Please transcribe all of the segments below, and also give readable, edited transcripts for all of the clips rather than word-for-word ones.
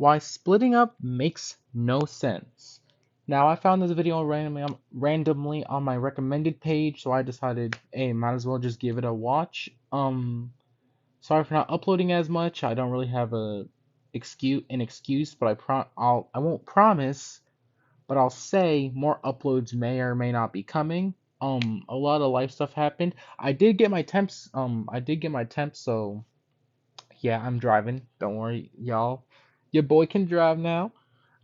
why splitting up makes no sense. Now, I found this video randomly on my recommended page, so I decided, hey, might as well just give it a watch. Sorry for not uploading as much. I don't really have an excuse, but I won't promise, but I'll say more uploads may or may not be coming. A lot of life stuff happened. I did get my temps, so yeah, I'm driving. Don't worry, y'all. Your boy can drive now.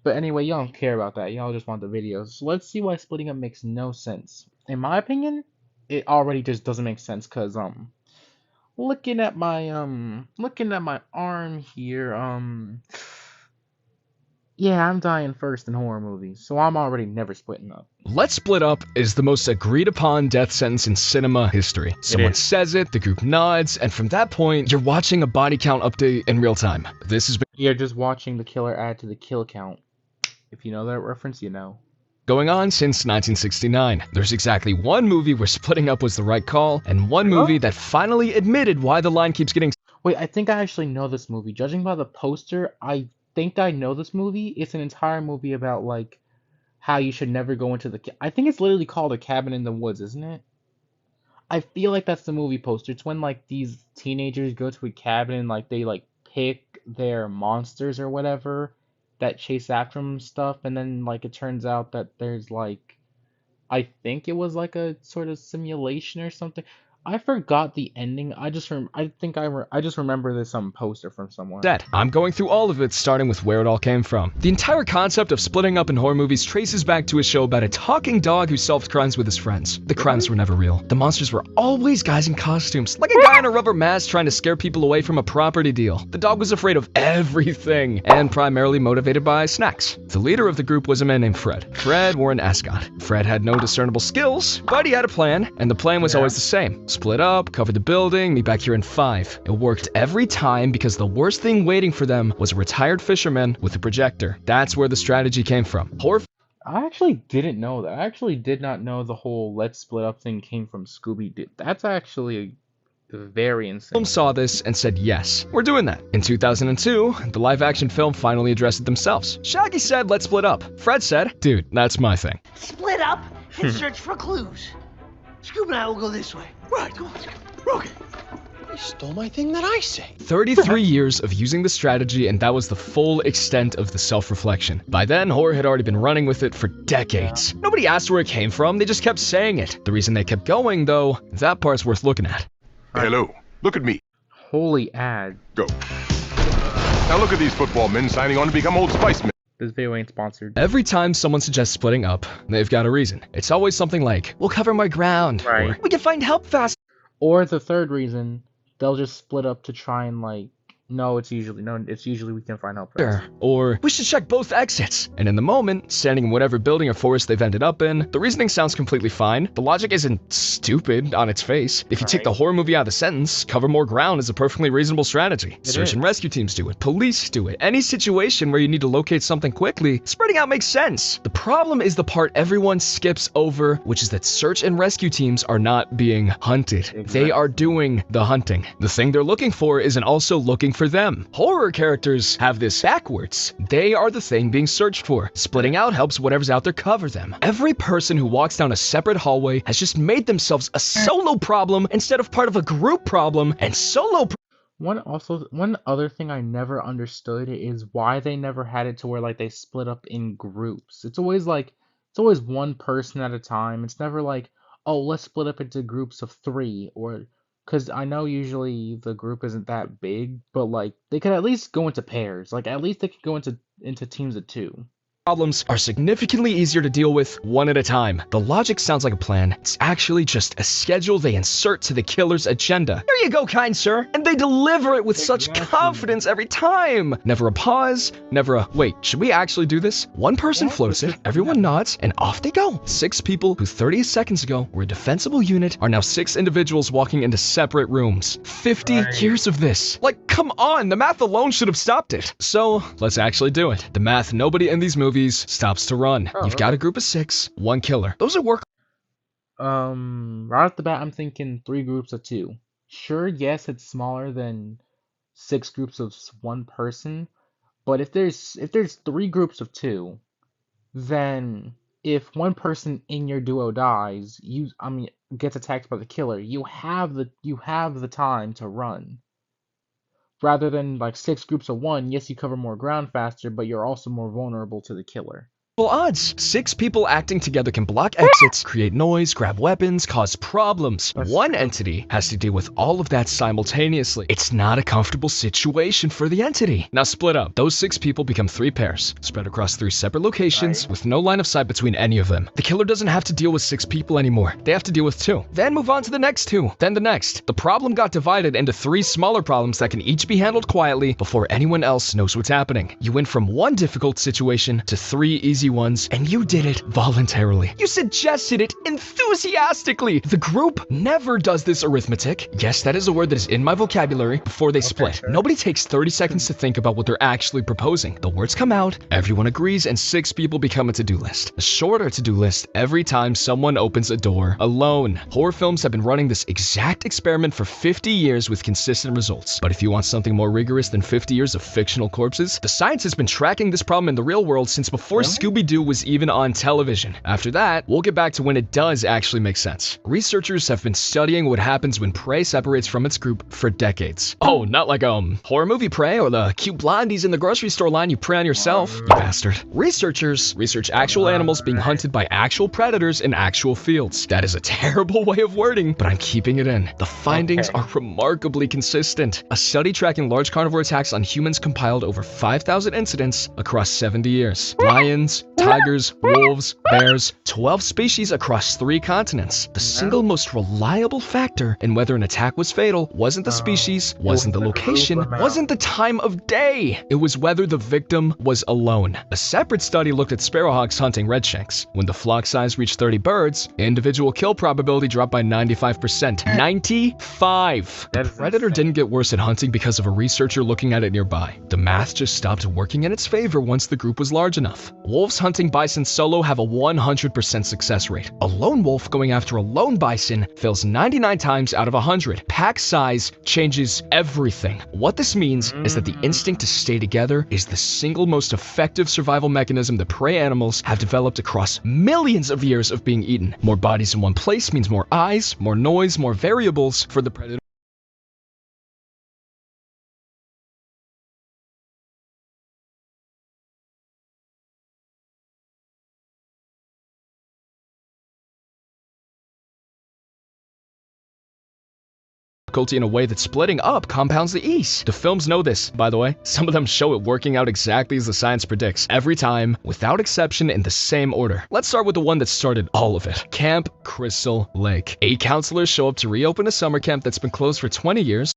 But anyway, y'all don't care about that. Y'all just want the videos. So let's see why splitting up makes no sense. In my opinion, it already just doesn't make sense because looking at my arm here, yeah, I'm dying first in horror movies, so I'm already never splitting up. Let's Split Up is the most agreed upon death sentence in cinema history. Someone is. says it, the group nods, and from that point, you're watching a body count update in real time. This has been You're just watching the killer add to the kill count. If you know that reference, you know. going on since 1969. There's exactly one movie where splitting up was the right call, and one movie that finally admitted why the line keeps getting. Wait, I think I actually know this movie. Judging by the poster, I think I know this movie. It's an entire movie about like how you should never go into I think it's literally called A Cabin in the Woods, isn't it? I feel like that's the movie poster. It's when like these teenagers go to a cabin and like they like pick their monsters or whatever that chase after them and stuff, and then like it turns out that there's like I think it was like a sort of simulation or something. I forgot the ending. I just remember this poster from somewhere. Said. I'm going through all of it, starting with where it all came from. The entire concept of splitting up in horror movies traces back to a show about a talking dog who solved crimes with his friends. The crimes were never real. The monsters were always guys in costumes, like a guy in a rubber mask trying to scare people away from a property deal. The dog was afraid of everything, and primarily motivated by snacks. The leader of the group was a man named Fred. Fred wore an ascot. Fred had no discernible skills, but he had a plan, and the plan was always the same. Split up, cover the building, meet back here in 5. It worked every time because the worst thing waiting for them was a retired fisherman with a projector. That's where the strategy came from. Horror I actually didn't know that. I actually did not know the whole let's split up thing came from Scooby-Doo. That's actually very insane. film saw this and said, yes, we're doing that. In 2002, the live-action film finally addressed it themselves. Shaggy said, let's split up. Fred said, dude, that's my thing. Split up and search for clues. Scoop and I will go this way. Right, come on. Okay. You stole my thing that I say. 33 years of using the strategy, and that was the full extent of the self-reflection. By then, horror had already been running with it for decades. Nobody asked where it came from, they just kept saying it. The reason they kept going, though, that part's worth looking at. Hello, look at me. Holy ad. Go. Now look at these football men signing on to become Old Spice men. This video ain't sponsored. Every time someone suggests splitting up, they've got a reason. It's always something like, we'll cover more ground, Right. or we can find help fast. Or the third reason, they'll just split up to try and like it's usually we can find help first. Or, we should check both exits. And in the moment, standing in whatever building or forest they've ended up in, the reasoning sounds completely fine. The logic isn't stupid on its face. If you take the horror movie out of the sentence, cover more ground is a perfectly reasonable strategy. Search and rescue teams do it. Police do it. Any situation where you need to locate something quickly, spreading out makes sense. The problem is the part everyone skips over, which is that search and rescue teams are not being hunted. Exactly. They are doing the hunting. The thing they're looking for isn't also looking for them. Horror characters have this backwards. They are the thing being searched for. Splitting out helps whatever's out there cover them. Every person who walks down a separate hallway has just made themselves a solo problem instead of part of a group problem, and One other thing I never understood is why they never had it to where like they split up in groups. It's always one person at a time. It's never like, oh, let's split up into groups of 3 or because I know usually the group isn't that big, but like they could at least go into pairs. Like at least they could go into teams of 2. problems are significantly easier to deal with one at a time. The logic sounds like a plan. It's actually just a schedule they insert to the killer's agenda. Here you go, kind sir. And they deliver it with such confidence every time. Never a pause, never a, wait, should we actually do this? One person floats it, everyone nods, and off they go. 6 people who 30 seconds ago were a defensible unit are now 6 individuals walking into separate rooms. 50 years of this. Like, come on, the math alone should have stopped it. So, let's actually do it. The math nobody in these movies stops to run. You've got a group of 6, 1 killer. Those are work. Right off the bat, I'm thinking 3 groups of 2. Sure, yes, it's smaller than 6 groups of 1 person, But if there's 3 groups of 2, then if one person in your duo dies, gets attacked by the killer, you have the time to run. Rather than like 6 groups of 1, yes, you cover more ground faster, but you're also more vulnerable to the killer. Odds. 6 people acting together can block exits, create noise, grab weapons, cause problems. One entity has to deal with all of that simultaneously. It's not a comfortable situation for the entity. Now split up. Those 6 people become 3 pairs, spread across 3 separate locations with no line of sight between any of them. The killer doesn't have to deal with 6 people anymore. They have to deal with 2. Then move on to the next 2. Then the next. The problem got divided into 3 smaller problems that can each be handled quietly before anyone else knows what's happening. You went from 1 difficult situation to 3 easy ones, and you did it voluntarily. You suggested it enthusiastically. The group never does this arithmetic. Yes, that is a word that is in my vocabulary before they split. Nobody takes 30 seconds to think about what they're actually proposing. The words come out, everyone agrees, and 6 people become a to-do list. A shorter to-do list every time someone opens a door alone. Horror films have been running this exact experiment for 50 years with consistent results. But if you want something more rigorous than 50 years of fictional corpses, the science has been tracking this problem in the real world since before Scooby-Doo was even on television. After that, we'll get back to when it does actually make sense. Researchers have been studying what happens when prey separates from its group for decades. Oh, not like horror movie prey or the cute blondies in the grocery store line you prey on yourself, you bastard. Researchers research actual animals being hunted by actual predators in actual fields. That is a terrible way of wording, but I'm keeping it in. The findings are remarkably consistent. A study tracking large carnivore attacks on humans compiled over 5,000 incidents across 70 years. Lions, tigers, wolves, bears, 12 species across 3 continents. The single most reliable factor in whether an attack was fatal wasn't the species, wasn't the location, wasn't the time of day. It was whether the victim was alone. A separate study looked at sparrowhawks hunting redshanks. When the flock size reached 30 birds, individual kill probability dropped by 95%. 95! The predator didn't get worse at hunting because of a researcher looking at it nearby. The math just stopped working in its favor once the group was large enough. Wolves hunting bison solo have a 100% success rate. A lone wolf going after a lone bison fails 99 times out of 100. Pack size changes everything. What this means is that the instinct to stay together is the single most effective survival mechanism that prey animals have developed across millions of years of being eaten. More bodies in one place means more eyes, more noise, more variables for the predator. In a way that splitting up compounds the ease. The films know this, by the way. Some of them show it working out exactly as the science predicts, every time, without exception, in the same order. Let's start with the one that started all of it. Camp Crystal Lake. 8 counselors show up to reopen a summer camp that's been closed for 20 years.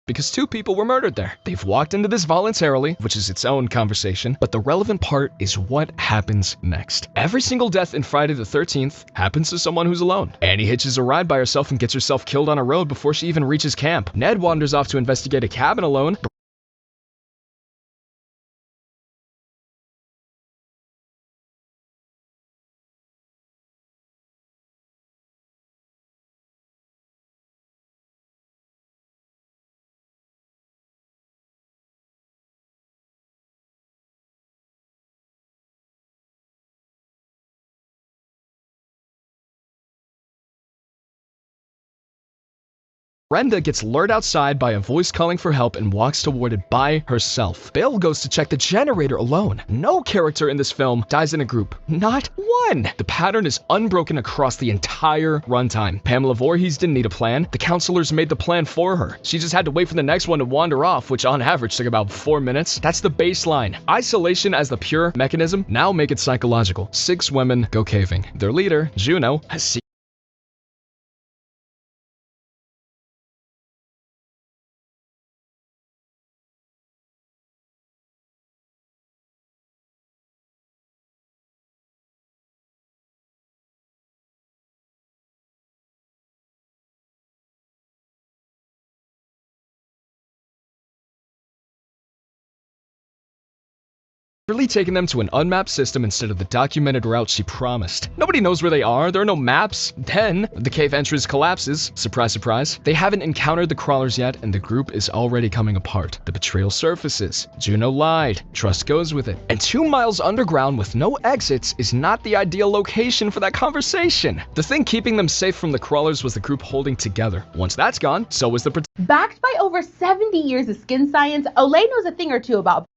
Because 2 people were murdered there. They've walked into this voluntarily, which is its own conversation, but the relevant part is what happens next. Every single death in Friday the 13th happens to someone who's alone. Annie hitches a ride by herself and gets herself killed on a road before she even reaches camp. Ned wanders off to investigate a cabin alone. Brenda gets lured outside by a voice calling for help and walks toward it by herself. Bill goes to check the generator alone. No character in this film dies in a group. Not one! The pattern is unbroken across the entire runtime. Pamela Voorhees didn't need a plan. The counselors made the plan for her. She just had to wait for the next one to wander off, which on average took about 4 minutes. That's the baseline. Isolation as the pure mechanism. Now make it psychological. 6 women go caving. Their leader, Juno, has Really taking them to an unmapped system instead of the documented route she promised. Nobody knows where they are, there are no maps. Then, the cave entrance collapses. Surprise, surprise. They haven't encountered the crawlers yet, and the group is already coming apart. The betrayal surfaces. Juno lied. Trust goes with it. And 2 miles underground with no exits is not the ideal location for that conversation. The thing keeping them safe from the crawlers was the group holding together. Once that's gone, so was the Backed by over 70 years of skin science, Olay knows a thing or two about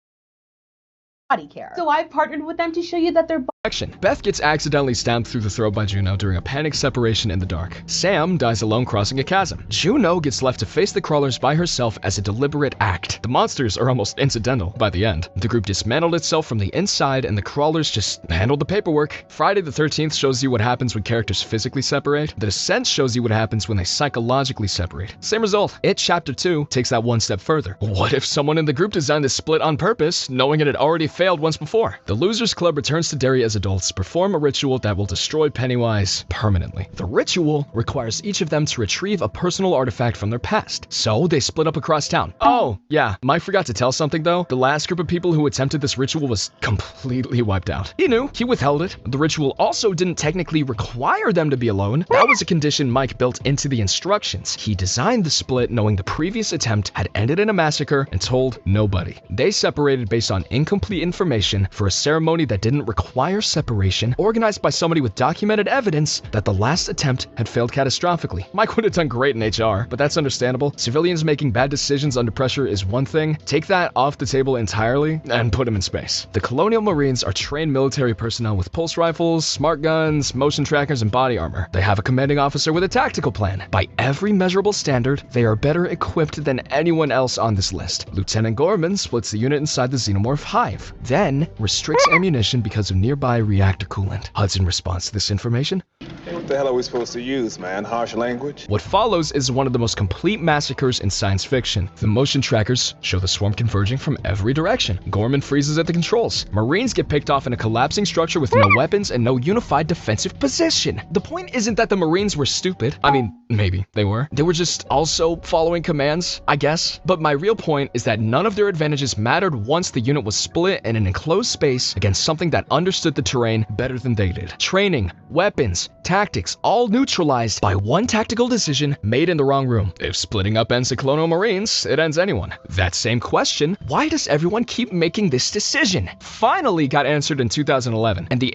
body care. So I've partnered with them to show you that their action. Beth gets accidentally stabbed through the throat by Juno during a panic separation in the dark. Sam dies alone crossing a chasm. Juno gets left to face the crawlers by herself as a deliberate act. The monsters are almost incidental by the end. The group dismantled itself from the inside and the crawlers just handled the paperwork. Friday the 13th shows you what happens when characters physically separate. The Descent shows you what happens when they psychologically separate. Same result. It Chapter 2 takes that one step further. What if someone in the group designed this split on purpose, knowing it had already failed once before? The Losers Club returns to Derry as adults, perform a ritual that will destroy Pennywise permanently. The ritual requires each of them to retrieve a personal artifact from their past, so they split up across town. Oh, yeah, Mike forgot to tell something though. The last group of people who attempted this ritual was completely wiped out. He knew, he withheld it. The ritual also didn't technically require them to be alone. That was a condition Mike built into the instructions. He designed the split knowing the previous attempt had ended in a massacre and told nobody. They separated based on incomplete information for a ceremony that didn't require separation, organized by somebody with documented evidence that the last attempt had failed catastrophically. Mike would have done great in HR, but that's understandable. Civilians making bad decisions under pressure is one thing. Take that off the table entirely and put them in space. The Colonial Marines are trained military personnel with pulse rifles, smart guns, motion trackers, and body armor. They have a commanding officer with a tactical plan. By every measurable standard, they are better equipped than anyone else on this list. Lieutenant Gorman splits the unit inside the Xenomorph hive, then restricts ammunition because of nearby reactor coolant. Hudson responds to this information. Hey, what the hell are we supposed to use, man? Harsh language? What follows is one of the most complete massacres in science fiction. The motion trackers show the swarm converging from every direction. Gorman freezes at the controls. Marines get picked off in a collapsing structure with no weapons and no unified defensive position. The point isn't that the Marines were stupid. I mean, maybe they were. They were just also following commands, I guess. But my real point is that none of their advantages mattered once the unit was split in an enclosed space against something that understood the terrain better than they did. Training, weapons, tactics, all neutralized by one tactical decision made in the wrong room. If splitting up ends the Colonial Marines, it ends anyone. That same question, why does everyone keep making this decision? Finally got answered in 2011, and the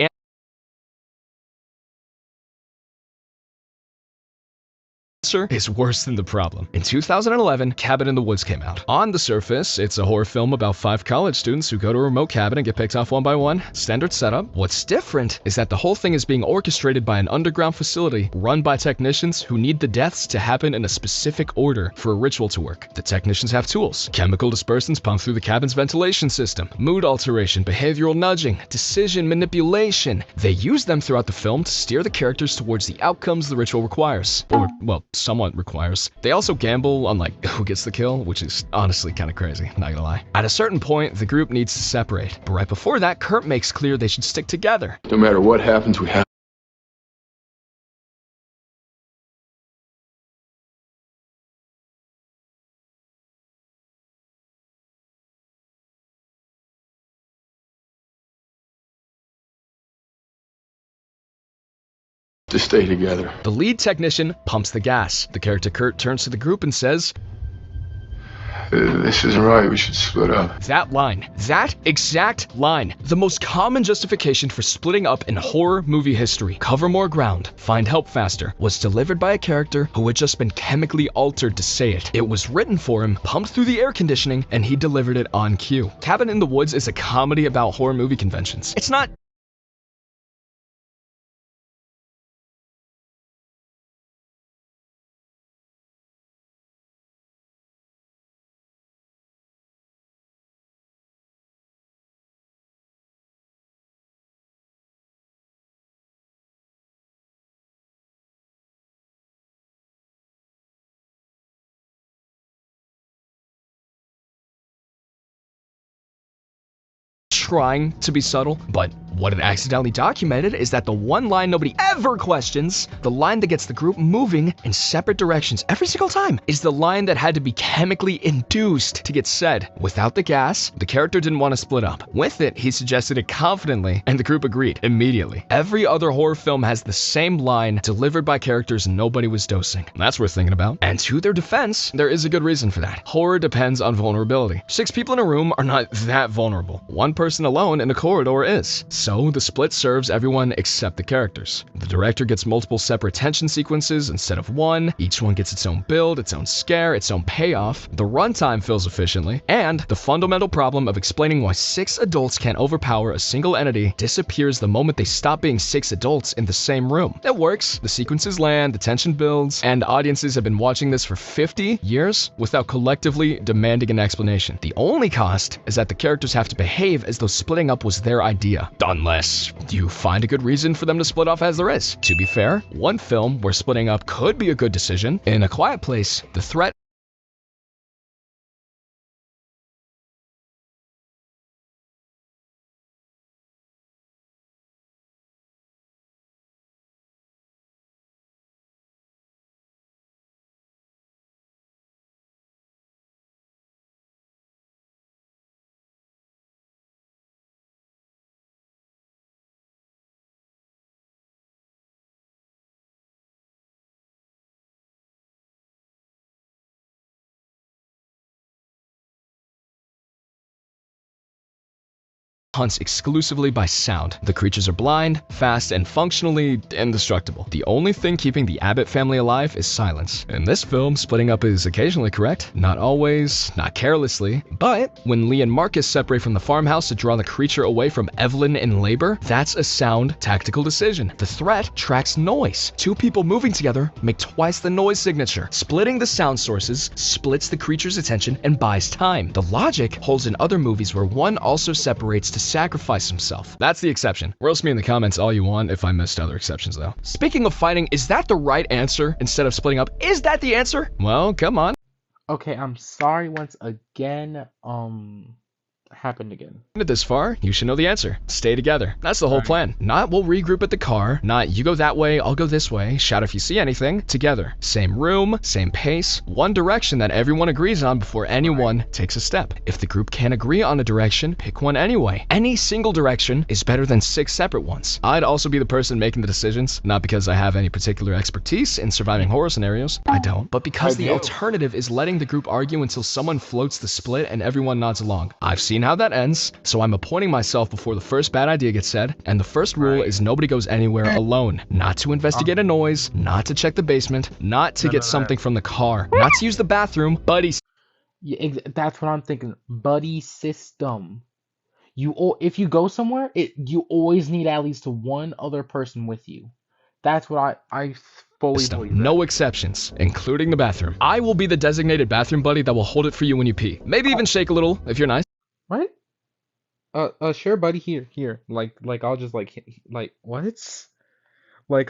answer is worse than the problem. In 2011, Cabin in the Woods came out. On the surface, it's a horror film about 5 college students who go to a remote cabin and get picked off one by one. Standard setup. What's different is that the whole thing is being orchestrated by an underground facility run by technicians who need the deaths to happen in a specific order for a ritual to work. The technicians have tools. Chemical dispersants pumped through the cabin's ventilation system. Mood alteration, behavioral nudging, decision manipulation. They use them throughout the film to steer the characters towards the outcomes the ritual requires. Or, well, somewhat requires. They also gamble on like who gets the kill, which is honestly kind of crazy, not gonna lie. At a certain point, the group needs to separate, but right before that, Kurt makes clear they should stick together. No matter what happens, we have to stay together. The lead technician pumps the gas. The character Kurt turns to the group and says, This isn't right. We should split up. that line, that exact line, the most common justification for splitting up in horror movie history, cover more ground, find help faster, was delivered by a character who had just been chemically altered to say it. It was written for him, pumped through the air conditioning, and he delivered it on cue. Cabin in the Woods is a comedy about horror movie conventions. It's not trying to be subtle, but what it accidentally documented is that the one line nobody ever questions, the line that gets the group moving in separate directions every single time, is the line that had to be chemically induced to get said. Without the gas, the character didn't want to split up. With it, he suggested it confidently, and the group agreed immediately. Every other horror film has the same line delivered by characters nobody was dosing. That's worth thinking about. And to their defense, there is a good reason for that. Horror depends on vulnerability. 6 people in a room are not that vulnerable. 1 person alone in a corridor is. So the split serves everyone except the characters. The director gets multiple separate tension sequences instead of one. Each one gets its own build, its own scare, its own payoff. The runtime fills efficiently, and the fundamental problem of explaining why 6 adults can't overpower a single entity disappears the moment they stop being 6 adults in the same room. It works, the sequences land, the tension builds, and audiences have been watching this for 50 years without collectively demanding an explanation. The only cost is that the characters have to behave as though splitting up was their idea, unless you find a good reason for them to split off, as there is. To be fair, one film where splitting up could be a good decision, in A Quiet Place, the threat hunts exclusively by sound. The creatures are blind, fast, and functionally indestructible. The only thing keeping the Abbott family alive is silence. In this film, splitting up is occasionally correct. Not always, not carelessly. But when Lee and Marcus separate from the farmhouse to draw the creature away from Evelyn in labor, that's a sound, tactical decision. The threat tracks noise. 2 people moving together make twice the noise signature. Splitting the sound sources splits the creature's attention and buys time. The logic holds in other movies where one also separates to sacrifice himself. That's the exception. Roast me in the comments all you want if I missed other exceptions though. Speaking of fighting, is that the right answer instead of splitting up? Is that the answer? Well, come on. Okay, I'm sorry once again. Happened again. This far, you should know the answer. Stay together. That's the whole plan. Not we'll regroup at the car, not you go that way, I'll go this way, shout if you see anything. Together. Same room, same pace, one direction that everyone agrees on before anyone takes a step. If the group can't agree on a direction, pick one anyway. Any single direction is better than 6 separate ones. I'd also be the person making the decisions, not because I have any particular expertise in surviving horror scenarios. I don't. But because the alternative is letting the group argue until someone floats the split and everyone nods along. I've seen how that ends, so I'm appointing myself before the first bad idea gets said, and the first rule is nobody goes anywhere alone. Not to investigate a noise, not to check the basement, not to get something from the car, not to use the bathroom, buddy. Yeah, that's what I'm thinking. Buddy system. If you go somewhere, you always need at least one other person with you. That's what I fully believe. No exceptions, including the bathroom. I will be the designated bathroom buddy that will hold it for you when you pee. Maybe even shake a little if you're nice. What? Sure, buddy. Here. Like, I'll just what? Like,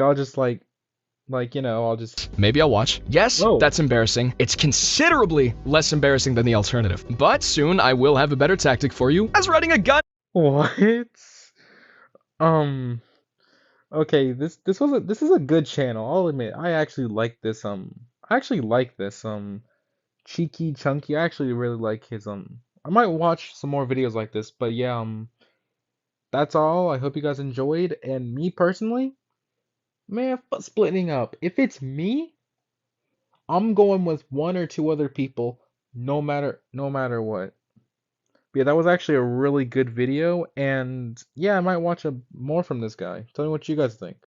I'll just I'll just. Maybe I'll watch. Yes, that's embarrassing. It's considerably less embarrassing than the alternative. But soon I will have a better tactic for you, as riding a gun. What? Okay, this is a good channel. I'll admit, I actually like this. Cheeky Chunky. I actually really like his I might watch some more videos like this, but yeah, that's all. I hope you guys enjoyed. And me personally, man, splitting up. If it's me, I'm going with 1 or 2 other people, no matter what. But yeah, that was actually a really good video, and yeah, I might watch more from this guy. Tell me what you guys think.